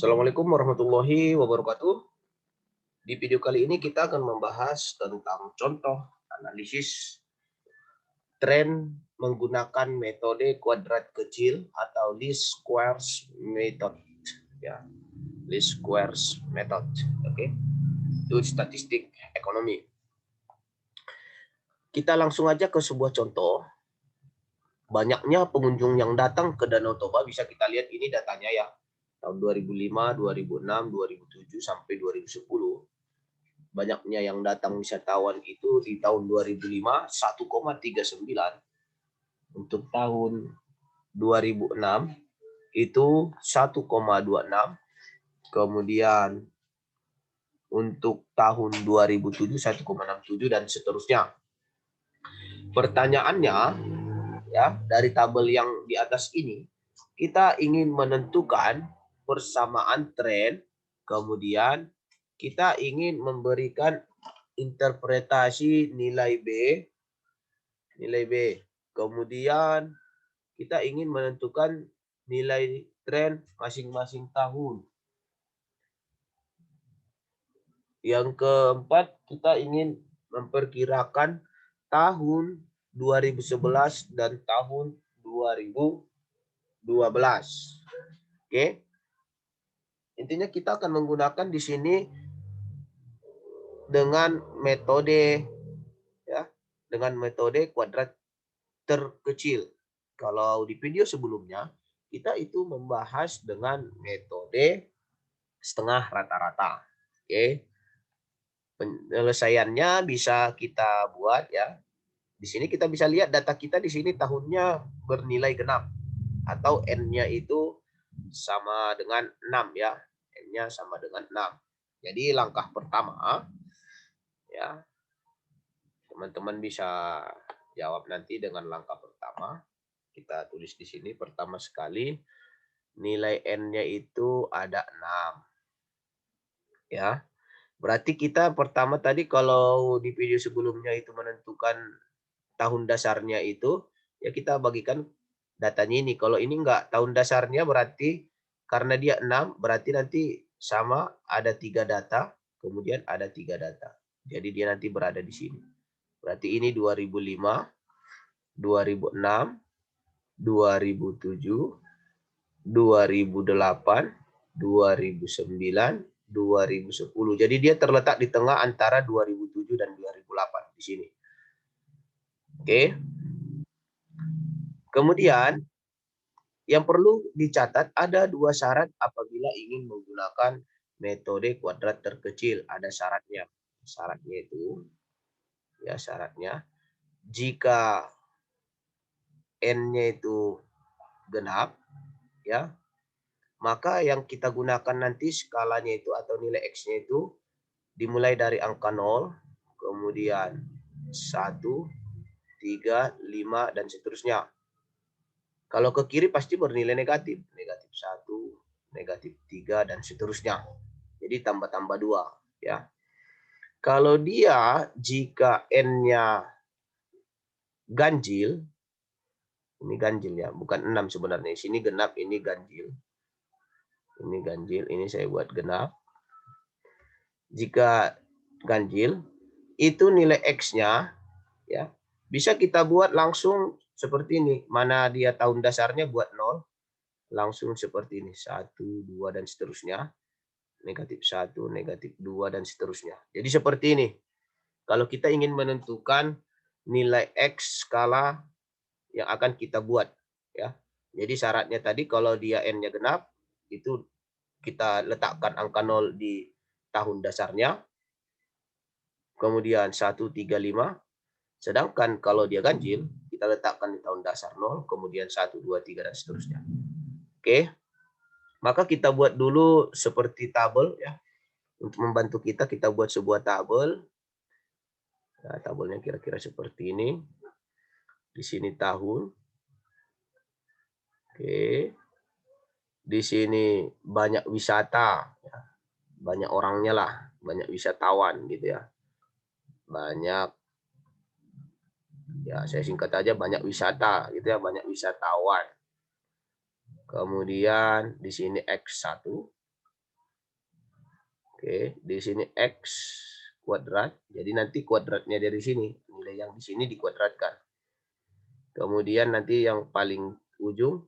Assalamualaikum warahmatullahi wabarakatuh. Di video kali ini kita akan membahas tentang contoh analisis tren menggunakan metode kuadrat kecil atau least squares method. Ya, least squares method. Oke, itu statistik ekonomi. Kita langsung aja ke sebuah contoh. Banyaknya pengunjung yang datang ke Danau Toba, bisa kita lihat ini datanya ya. Tahun 2005, 2006, 2007 sampai 2010. Banyaknya yang datang wisatawan itu di tahun 2005 1,39, untuk tahun 2006 itu 1,26, kemudian untuk tahun 2007 1,67 dan seterusnya. Pertanyaannya ya, dari tabel yang di atas ini kita ingin menentukan persamaan tren, kemudian kita ingin memberikan interpretasi nilai B, kemudian kita ingin menentukan nilai tren masing-masing tahun. Yang keempat, kita ingin memperkirakan tahun 2011 dan tahun 2012. Oke. Intinya kita akan menggunakan di sini dengan metode kuadrat terkecil. Kalau di video sebelumnya kita itu membahas dengan metode setengah rata-rata. Oke. Penyelesaiannya bisa kita buat ya. Di sini kita bisa lihat data kita di sini tahunnya bernilai genap atau N-nya itu sama dengan 6 ya. N-nya sama dengan 6. Jadi langkah pertama ya, teman-teman bisa jawab nanti dengan langkah pertama. Kita tulis di sini pertama sekali nilai N-nya itu ada 6. Ya. Berarti kita pertama tadi kalau di video sebelumnya itu menentukan tahun dasarnya itu, ya kita bagikan datanya ini. Kalau ini enggak, tahun dasarnya berarti karena dia 6, berarti nanti sama ada 3 data, kemudian ada 3 data. Jadi dia nanti berada di sini. Berarti ini 2005, 2006, 2007, 2008, 2009, 2010. Jadi dia terletak di tengah antara 2007 dan 2008 di sini. Oke. Kemudian yang perlu dicatat ada 2 syarat apabila ingin menggunakan metode kuadrat terkecil. Ada syaratnya. Syaratnya itu ya, syaratnya jika N-nya itu genap ya, maka yang kita gunakan nanti skalanya itu atau nilai X-nya itu dimulai dari angka 0, kemudian 1, 3, 5, dan seterusnya. Kalau ke kiri pasti bernilai negatif. Negatif 1, negatif 3, dan seterusnya. Jadi tambah-tambah 2. Ya. Kalau dia jika N-nya ganjil, ini ganjil ya, bukan 6 sebenarnya. Sini genap, ini ganjil. Ini ganjil, ini saya buat genap. Jika ganjil, itu nilai X-nya ya, bisa kita buat langsung seperti ini. Mana dia tahun dasarnya buat 0, langsung seperti ini. 1, 2, dan seterusnya. Negatif 1, negatif 2, dan seterusnya. Jadi seperti ini. Kalau kita ingin menentukan nilai X skala yang akan kita buat. Ya. Jadi syaratnya tadi kalau dia N-nya genap, itu kita letakkan angka 0 di tahun dasarnya. Kemudian 1, 3, 5. Sedangkan kalau dia ganjil, kita letakkan di tahun dasar 0, kemudian 1, 2, 3, dan seterusnya. Oke. Maka kita buat dulu seperti tabel ya. Untuk membantu kita buat sebuah tabel. Nah, tabelnya kira-kira seperti ini. Di sini tahun. Oke. Di sini banyak wisata. Ya. Banyak orangnya lah. Banyak wisatawan gitu ya. Banyak. Ya, saya singkat aja banyak wisata gitu ya. Banyak wisatawan. Kemudian di sini X1. Oke, di sini X kuadrat. Jadi nanti kuadratnya dari sini. Nilai yang di sini dikuadratkan. Kemudian nanti yang paling ujung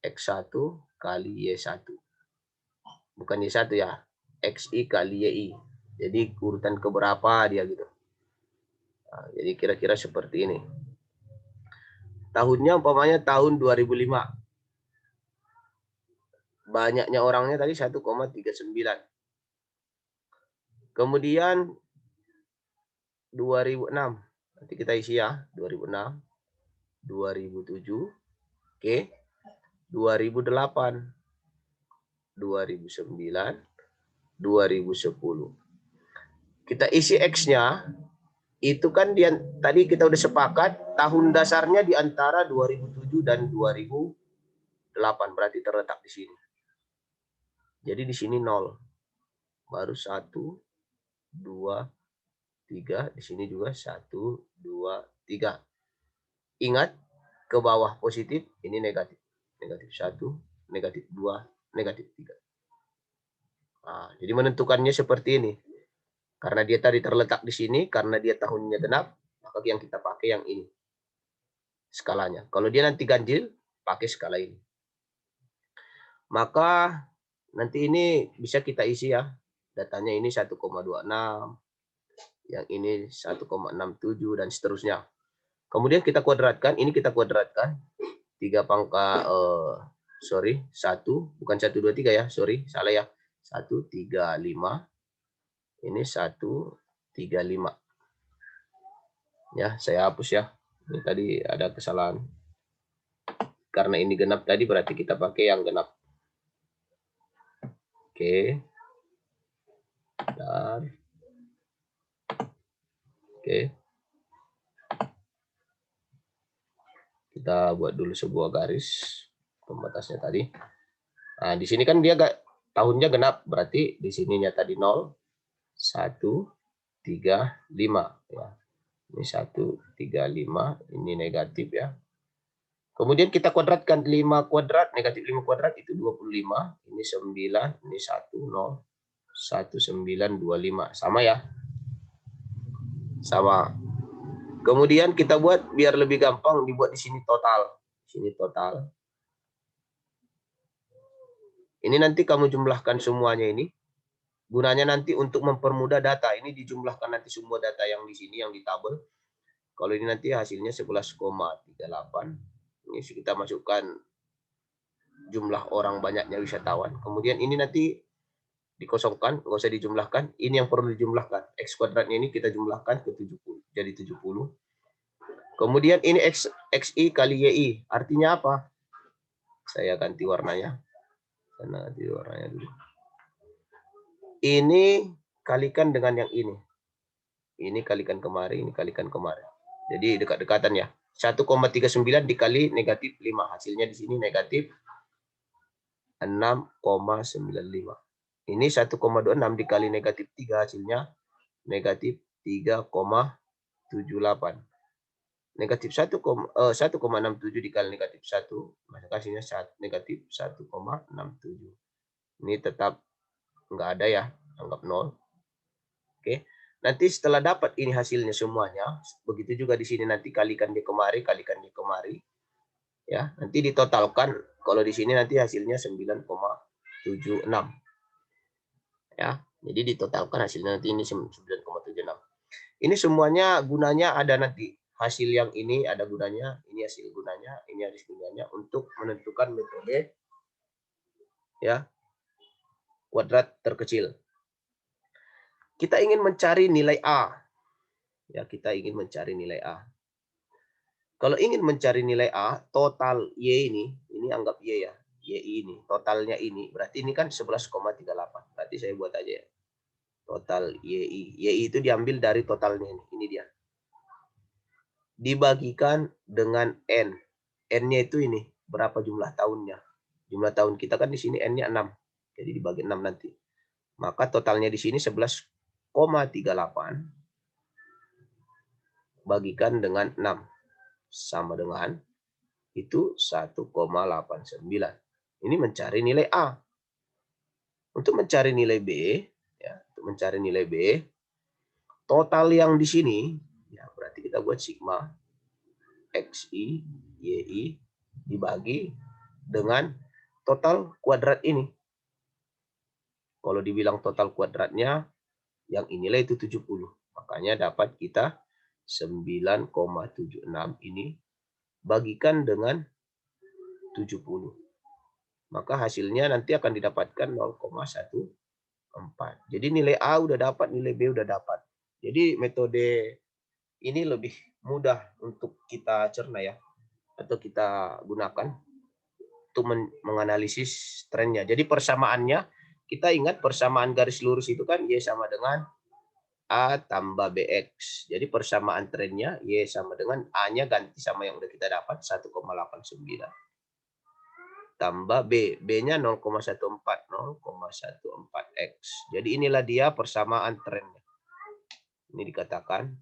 X1 kali Y1. Bukan Y1 ya. XI kali YI. Jadi urutan keberapa dia gitu. Nah, jadi kira-kira seperti ini. Tahunnya umpamanya tahun 2005. Banyaknya orangnya tadi 1,39. Kemudian 2006. Nanti kita isi ya. 2006. 2007. Oke. 2008. 2009. 2010. Kita isi X-nya. Itu kan dia tadi kita udah sepakat tahun dasarnya di antara 2007 dan 2008, berarti terletak di sini. Jadi di sini 0. Baru 1 2 3, di sini juga 1 2 3. Ingat ke bawah positif, ini negatif. Negatif 1, negatif 2, negatif 3. Nah, jadi menentukannya seperti ini. Karena dia tadi terletak di sini, karena dia tahunnya genap, maka yang kita pakai yang ini. Skalanya. Kalau dia nanti ganjil, pakai skala ini. Maka nanti ini bisa kita isi ya. Datanya ini 1,26, yang ini 1,67 dan seterusnya. Kemudian kita kuadratkan, ini kita kuadratkan 3 pangkat 1, bukan 1 2 3 ya, sorry, salah ya. 1 3 5. Ini 1 3 5. Ya, saya hapus ya. Ini tadi ada kesalahan. Karena ini genap tadi berarti kita pakai yang genap. Oke. Dan oke. Kita buat dulu sebuah garis pembatasnya tadi. Nah, di sini kan dia tahunnya genap, berarti di sininya tadi 0, 1, 3, 5 ya. Ini 1, 3, 5, ini negatif ya. Kemudian kita kuadratkan 5 kuadrat, negatif 5 kuadrat itu 25, ini 9, ini 1, 0, 1, 9, 25. Sama ya? Sama. Kemudian kita buat biar lebih gampang, dibuat di sini total. Sini total. Ini nanti kamu jumlahkan semuanya ini. Gunanya nanti untuk mempermudah data. Ini dijumlahkan nanti semua data yang di sini, yang di tabel. Kalau ini nanti hasilnya 11,38. Ini kita masukkan jumlah orang banyaknya wisatawan. Kemudian ini nanti dikosongkan, nggak usah dijumlahkan. Ini yang perlu dijumlahkan. X kuadratnya ini kita jumlahkan ke 70. Jadi 70. Kemudian ini XI kali YI. Artinya apa? Saya ganti warnanya. Karena ganti warnanya dulu. Ini kalikan dengan yang ini. Ini kalikan kemarin, ini kalikan kemarin. Jadi dekat-dekatan ya. 1,39 dikali negatif 5. Hasilnya di sini negatif 6,95. Ini 1,26 dikali negatif 3. Hasilnya negatif 3,78. Negatif 1,67 dikali negatif 1. Maka hasilnya negatif 1,67. Ini tetap nggak ada ya. Anggap 0. Oke. Nanti setelah dapat ini hasilnya semuanya, begitu juga di sini nanti kalikan di kemari, kalikan di kemari. Ya, nanti ditotalkan. Kalau di sini nanti hasilnya 9,76. Ya, jadi ditotalkan hasilnya nanti ini 9,76. Ini semuanya gunanya ada nanti. Hasil yang ini ada gunanya, ini hasil gunanya, ini hasil gunanya untuk menentukan metode ya kuadrat terkecil. Kita ingin mencari nilai A. Ya, kita ingin mencari nilai A. Kalau ingin mencari nilai A, total Y ini anggap Y ya. Y ini, totalnya ini. Berarti ini kan 11,38. Berarti saya buat aja ya. Total YI. YI itu diambil dari totalnya ini. Ini dia. Dibagikan dengan N. N-nya itu ini. Berapa jumlah tahunnya. Jumlah tahun kita kan di sini N-nya 6. Jadi dibagi 6 nanti. Maka totalnya di sini 11,38 bagikan dengan 6 sama dengan itu 1,89. Ini mencari nilai A. Untuk mencari nilai B, ya, mencari nilai B. Total yang di sini, ya berarti kita buat sigma XI, YI dibagi dengan total kuadrat ini. Kalau dibilang total kuadratnya, yang inilah itu 70. Makanya dapat kita 9,76 ini bagikan dengan 70. Maka hasilnya nanti akan didapatkan 0,14. Jadi nilai A udah dapat, nilai B udah dapat. Jadi metode ini lebih mudah untuk kita cerna ya, atau kita gunakan untuk menganalisis trennya. Jadi persamaannya, kita ingat persamaan garis lurus itu kan Y sama dengan A tambah BX. Jadi persamaan trennya Y sama dengan A-nya ganti sama yang udah kita dapat 1,89. Tambah B. B-nya 0,14. 0,14X. Jadi inilah dia persamaan trennya. Ini dikatakan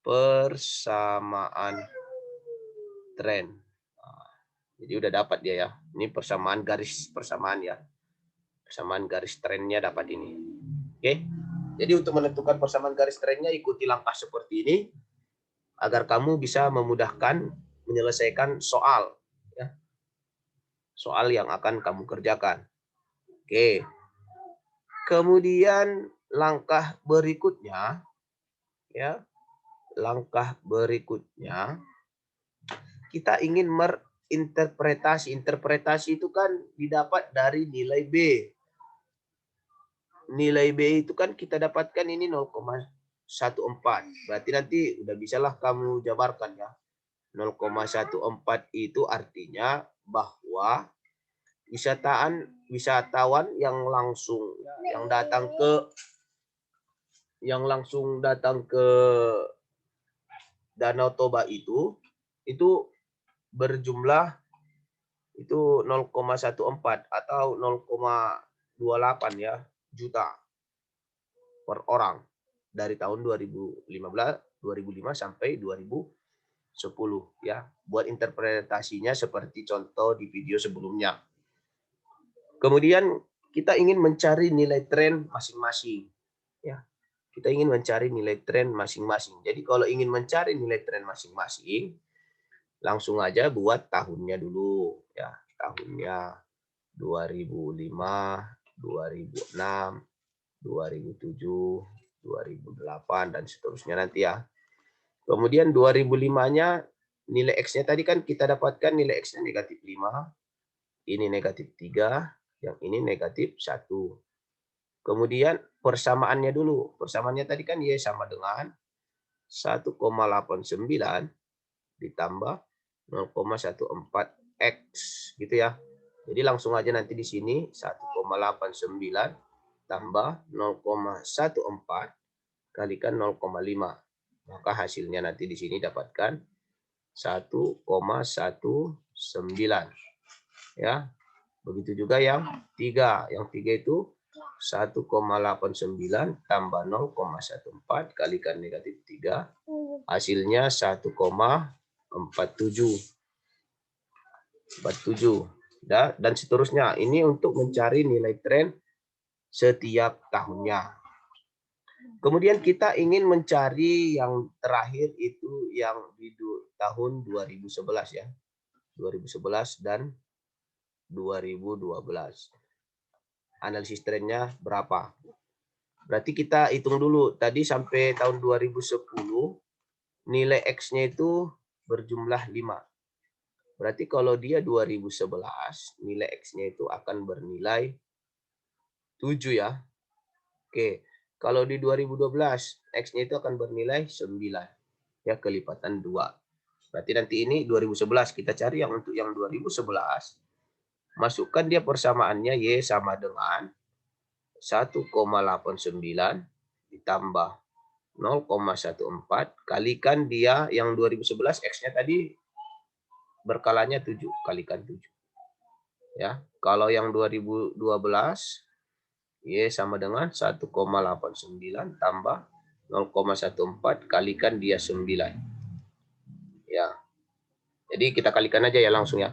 persamaan tren. Jadi udah dapat dia ya. Ini persamaan garis persamaan ya. Persamaan garis trennya dapat ini. Oke. Jadi untuk menentukan persamaan garis trennya ikuti langkah seperti ini agar kamu bisa memudahkan menyelesaikan soal ya. Soal yang akan kamu kerjakan. Oke. Kemudian langkah berikutnya ya. Langkah berikutnya kita ingin interpretasi. Interpretasi itu kan didapat dari nilai B. Nilai B itu kan kita dapatkan ini 0,14. Berarti nanti udah bisalah kamu jabarkan ya. 0,14 itu artinya bahwa wisatawan yang langsung datang ke Danau Toba itu berjumlah itu 0,14 atau 0,28 ya juta per orang dari tahun 2005 sampai 2010 ya. Buat interpretasinya seperti contoh di video sebelumnya. Kemudian kita ingin mencari nilai tren masing-masing ya. Kita ingin mencari nilai tren masing-masing. Jadi kalau ingin mencari nilai tren masing-masing, langsung aja buat tahunnya dulu ya. Tahunnya 2005, 2006, 2007, 2008 dan seterusnya nanti ya. Kemudian 2005-nya nilai X-nya tadi kan kita dapatkan nilai X-nya negatif 5, ini negatif 3, yang ini negatif 1. Kemudian persamaannya dulu. Persamaannya tadi kan Y sama dengan 1,89 ditambah 0,14X gitu ya. Jadi langsung aja nanti di sini 1,89 tambah 0,14 kalikan 0,5. Maka hasilnya nanti di sini dapatkan 1,19. Ya. Begitu juga yang 3. Yang 3 itu 1,89 tambah 0,14 kalikan negatif 3. Hasilnya 1,47. Dan seterusnya. Ini untuk mencari nilai tren setiap tahunnya. Kemudian kita ingin mencari yang terakhir itu yang di tahun 2011 ya. 2011 dan 2012. Analisis trennya berapa? Berarti kita hitung dulu. Tadi sampai tahun 2010 nilai X-nya itu berjumlah 5. Berarti kalau dia 2011 nilai X-nya itu akan bernilai 7 ya. Oke. Kalau di 2012 X-nya itu akan bernilai 9. Ya, kelipatan 2. Berarti nanti ini 2011 kita cari yang untuk yang 2011. Masukkan dia persamaannya Y sama dengan 1,89 ditambah 0,14 kalikan dia yang 2011 X-nya tadi berkalanya 7 kalikan 7. Ya, kalau yang 2012 Y sama dengan 1,89 tambah 0,14 kalikan dia 9. Ya. Jadi kita kalikan aja ya langsung ya.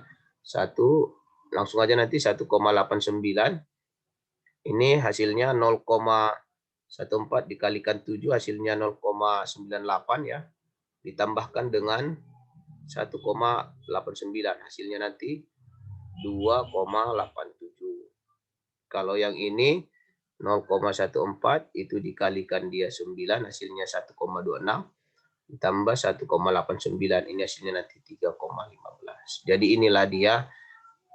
Langsung aja nanti 1,89. Ini hasilnya 0,7 14 dikalikan 7 hasilnya 0,98 ya. Ditambahkan dengan 1,89 hasilnya nanti 2,87. Kalau yang ini 0,14 itu dikalikan dia 9 hasilnya 1,26 ditambah 1,89 ini hasilnya nanti 3,15. Jadi inilah dia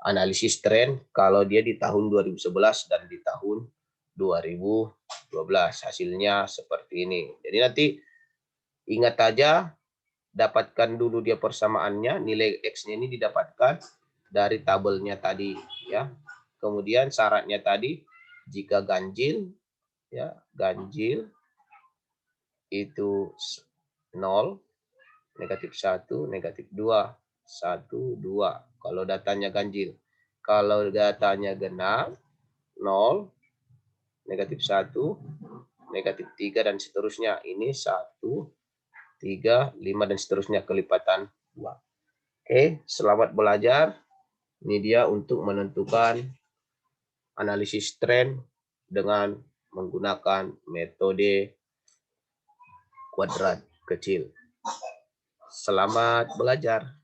analisis tren kalau dia di tahun 2011 dan di tahun 2012 hasilnya seperti ini. Jadi nanti ingat aja, dapatkan dulu dia persamaannya, nilai X-nya ini didapatkan dari tabelnya tadi ya. Kemudian syaratnya tadi jika ganjil ya, ganjil itu 0, negatif 1, negatif 2, 1, 2. Kalau datanya ganjil. Kalau datanya genap 0, negatif 1, negatif 3 dan seterusnya. Ini 1, 3, 5 dan seterusnya kelipatan 2. Oke, selamat belajar. Ini dia untuk menentukan analisis tren dengan menggunakan metode kuadrat kecil. Selamat belajar.